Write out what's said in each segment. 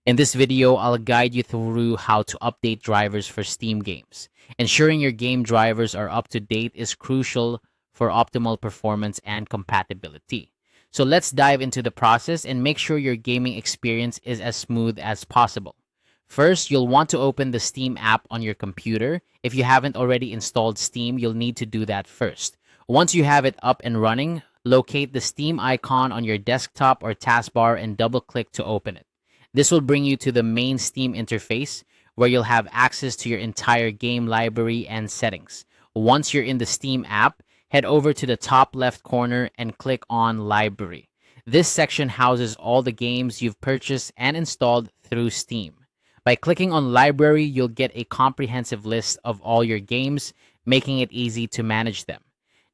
In this video, I'll guide you through how to update drivers for Steam games. Ensuring your game drivers are up to date is crucial for optimal performance and compatibility. So let's dive into the process and make sure your gaming experience is as smooth as possible. First, you'll want to open the Steam app on your computer. If you haven't already installed Steam, you'll need to do that first. Once you have it up and running, locate the Steam icon on your desktop or taskbar and double-click to open it. This will bring you to the main Steam interface where you'll have access to your entire game library and settings. Once you're in the Steam app, head over to the top left corner and click on Library. This section houses all the games you've purchased and installed through Steam. By clicking on Library, you'll get a comprehensive list of all your games, making it easy to manage them.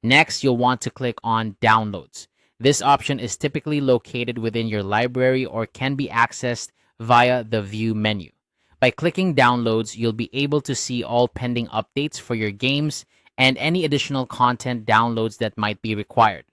Next, you'll want to click on Downloads. This option is typically located within your library or can be accessed via the View menu. By clicking Downloads, you'll be able to see all pending updates for your games and any additional content downloads that might be required.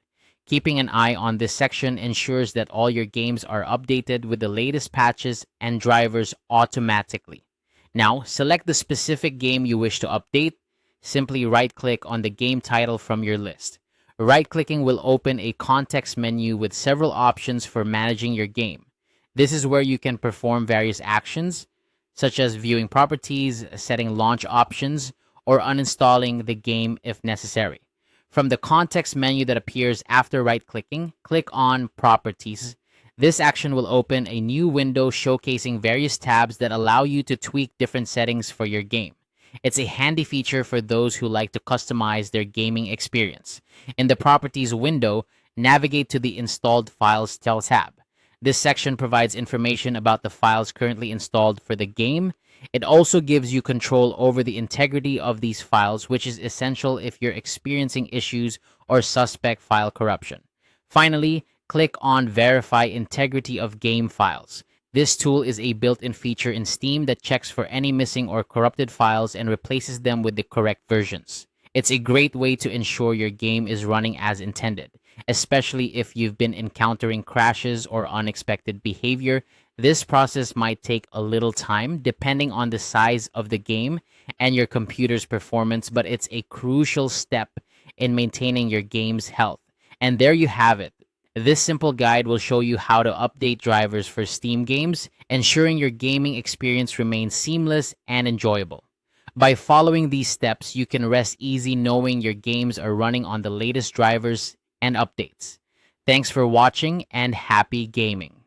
Keeping an eye on this section ensures that all your games are updated with the latest patches and drivers automatically. Now, select the specific game you wish to update. Simply right-click on the game title from your list. Right-clicking will open a context menu with several options for managing your game. This is where you can perform various actions, such as viewing properties, setting launch options, or uninstalling the game if necessary. From the context menu that appears after right-clicking, click on Properties. This action will open a new window showcasing various tabs that allow you to tweak different settings for your game. It's a handy feature for those who like to customize their gaming experience. In the Properties window, navigate to the Installed Files tab. This section provides information about the files currently installed for the game. It also gives you control over the integrity of these files, which is essential if you're experiencing issues or suspect file corruption. Finally, click on Verify Integrity of Game Files. This tool is a built-in feature in Steam that checks for any missing or corrupted files and replaces them with the correct versions. It's a great way to ensure your game is running as intended, especially if you've been encountering crashes or unexpected behavior. This process might take a little time depending on the size of the game and your computer's performance, but it's a crucial step in maintaining your game's health. And there you have it. This simple guide will show you how to update drivers for Steam games, ensuring your gaming experience remains seamless and enjoyable. By following these steps, you can rest easy knowing your games are running on the latest drivers and updates. Thanks for watching and happy gaming.